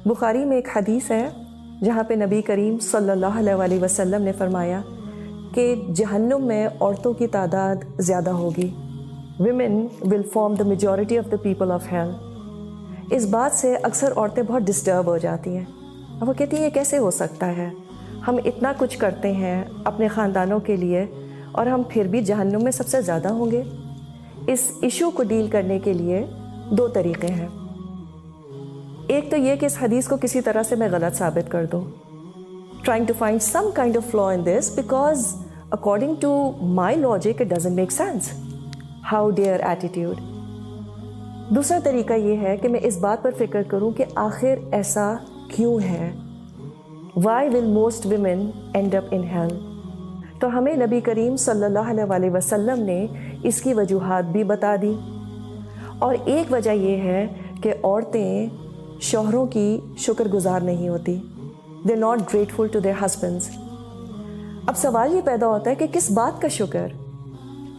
بخاری میں ایک حدیث ہے جہاں پہ نبی کریم صلی اللہ علیہ وسلم نے فرمایا کہ جہنم میں عورتوں کی تعداد زیادہ ہوگی. Women will form the majority of the people of hell. اس بات سے اکثر عورتیں بہت ڈسٹرب ہو جاتی ہیں اور وہ کہتی ہیں یہ کیسے ہو سکتا ہے، ہم اتنا کچھ کرتے ہیں اپنے خاندانوں کے لیے اور ہم پھر بھی جہنم میں سب سے زیادہ ہوں گے. اس ایشو کو ڈیل کرنے کے لیے دو طریقے ہیں. ایک تو یہ کہ اس حدیث کو کسی طرح سے میں غلط ثابت کر دوں، trying to find some kind of flaw in this because according to my logic it doesn't make sense. How dare attitude. دوسرا طریقہ یہ ہے کہ میں اس بات پر فکر کروں کہ آخر ایسا کیوں ہے. Why will most women end up in hell؟ تو ہمیں نبی کریم صلی اللہ علیہ وسلم نے اس کی وجوہات بھی بتا دی، اور ایک وجہ یہ ہے کہ عورتیں شوہروں کی شکر گزار نہیں ہوتی. They're not grateful to their husbands. اب سوال یہ پیدا ہوتا ہے کہ کس بات کا شکر؟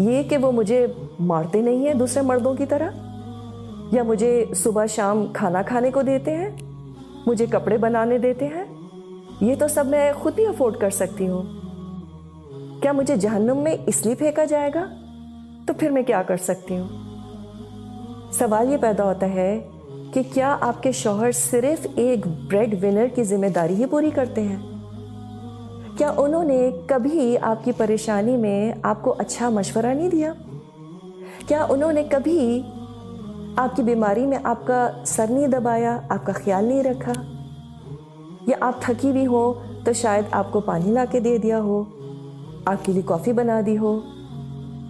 یہ کہ وہ مجھے مارتے نہیں ہیں دوسرے مردوں کی طرح، یا مجھے صبح شام کھانا کھانے کو دیتے ہیں، مجھے کپڑے بنانے دیتے ہیں. یہ تو سب میں خود ہی افورڈ کر سکتی ہوں. کیا مجھے جہنم میں اس لیے پھینکا جائے گا؟ تو پھر میں کیا کر سکتی ہوں؟ سوال یہ پیدا ہوتا ہے کہ کیا آپ کے شوہر صرف ایک بریڈ ونر کی ذمہ داری ہی پوری کرتے ہیں؟ کیا انہوں نے کبھی آپ کی پریشانی میں آپ کو اچھا مشورہ نہیں دیا؟ کیا انہوں نے کبھی آپ کی بیماری میں آپ کا سر نہیں دبایا، آپ کا خیال نہیں رکھا؟ یا آپ تھکی بھی ہو تو شاید آپ کو پانی لا کے دے دیا ہو، آپ کے لیے کافی بنا دی ہو،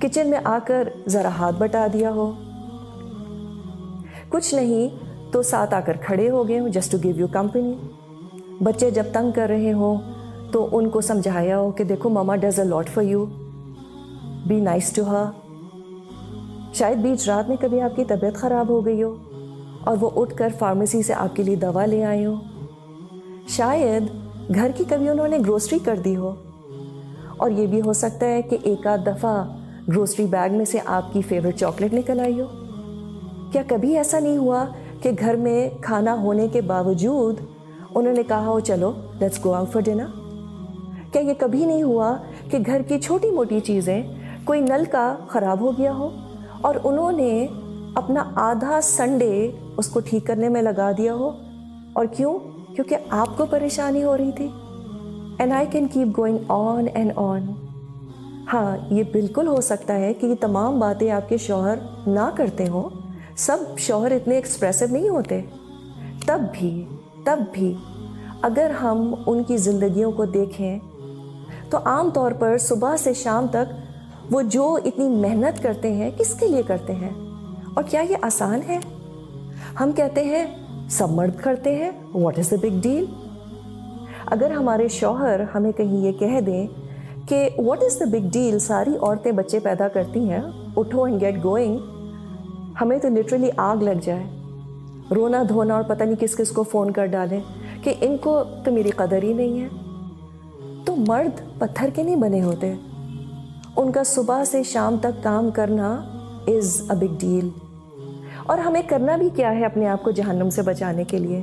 کچن میں آ کر ذرا ہاتھ بٹا دیا ہو؟ کچھ نہیں تو ساتھ آ کر کھڑے ہو گئے ہوں just to give you company. بچے جب تنگ کر رہے ہوں تو ان کو سمجھایا ہو کہ دیکھو mama does a lot for you, be nice to her. شاید بیچ رات میں کبھی آپ کی طبیعت خراب ہو گئی ہو اور وہ اٹھ کر فارمیسی سے آپ کے لیے دوا لے آئے ہو. شاید گھر کی کبھی انہوں نے گروسری کر دی ہو، اور یہ بھی ہو سکتا ہے کہ ایک آدھ دفعہ گروسری بیگ میں سے آپ کی فیوریٹ چاکلیٹ نکل آئی ہو. کیا کبھی ایسا نہیں ہوا کہ گھر میں کھانا ہونے کے باوجود انہوں نے کہا ہو چلو let's go out for dinner? کیا یہ کبھی نہیں ہوا کہ گھر کی چھوٹی موٹی چیزیں، کوئی نل کا خراب ہو گیا ہو اور انہوں نے اپنا آدھا سنڈے اس کو ٹھیک کرنے میں لگا دیا ہو؟ اور کیوں؟ کیونکہ آپ کو پریشانی ہو رہی تھی. And I can keep going on and on. ہاں، یہ بالکل ہو سکتا ہے کہ یہ تمام باتیں آپ کے شوہر نہ کرتے ہوں. سب شوہر اتنے ایکسپریسو نہیں ہوتے. تب بھی اگر ہم ان کی زندگیوں کو دیکھیں تو عام طور پر صبح سے شام تک وہ جو اتنی محنت کرتے ہیں کس کے لیے کرتے ہیں؟ اور کیا یہ آسان ہے؟ ہم کہتے ہیں سب مرد کرتے ہیں، what is the big deal? اگر ہمارے شوہر ہمیں کہیں یہ کہہ دیں کہ what is the big deal, ساری عورتیں بچے پیدا کرتی ہیں، اٹھو اینڈ گیٹ گوئنگ، ہمیں تو لٹرلی آگ لگ جائے، رونا دھونا اور پتہ نہیں کس کس کو فون کر ڈالیں کہ ان کو تو میری قدر ہی نہیں ہے. تو مرد پتھر کے نہیں بنے ہوتے، ان کا صبح سے شام تک کام کرنا از اے بگ ڈیل. اور ہمیں کرنا بھی کیا ہے اپنے آپ کو جہنم سے بچانے کے لیے؟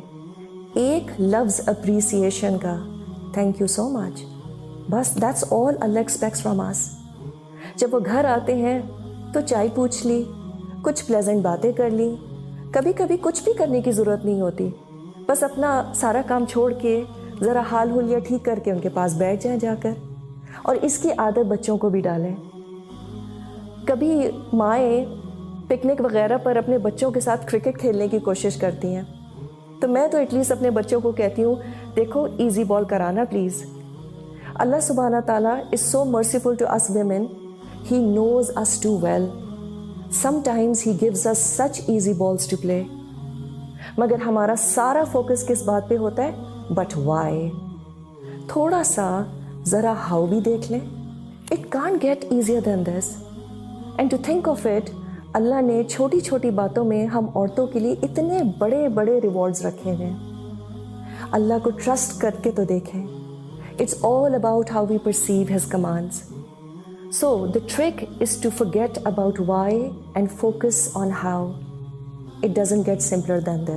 ایک لفظ اپریسیشن کا، تھینک یو سو مچ، بس that's all Allah expects from us. جب وہ گھر آتے ہیں تو چائے پوچھ لی، کچھ پلیزنٹ باتیں کر لی، کبھی کبھی کچھ بھی کرنے کی ضرورت نہیں ہوتی، بس اپنا سارا کام چھوڑ کے ذرا حال حلیہ ٹھیک کر کے ان کے پاس بیٹھ جائیں جا کر. اور اس کی عادت بچوں کو بھی ڈالیں. کبھی مائیں پکنک وغیرہ پر اپنے بچوں کے ساتھ کرکٹ کھیلنے کی کوشش کرتی ہیں، تو میں تو ایٹ لیسٹ اپنے بچوں کو کہتی ہوں دیکھو ایزی بال کرانا please. Allah Subhanahu Ta'ala is so merciful to us women, he knows us too well. Sometimes he gives us such easy balls to play. مگر ہمارا سارا فوکس کس بات پہ ہوتا ہے؟ But why؟ تھوڑا سا ذرا ہاؤ بھی دیکھ لیں. It can't get easier than this. And to think of it، اللہ نے چھوٹی چھوٹی باتوں میں ہم عورتوں کے لیے اتنے بڑے بڑے ریوارڈز رکھے ہیں. اللہ کو ٹرسٹ کر کے تو دیکھیں. It's all about how we perceive His commands. So the trick is to forget about why and focus on how. It doesn't get simpler than this.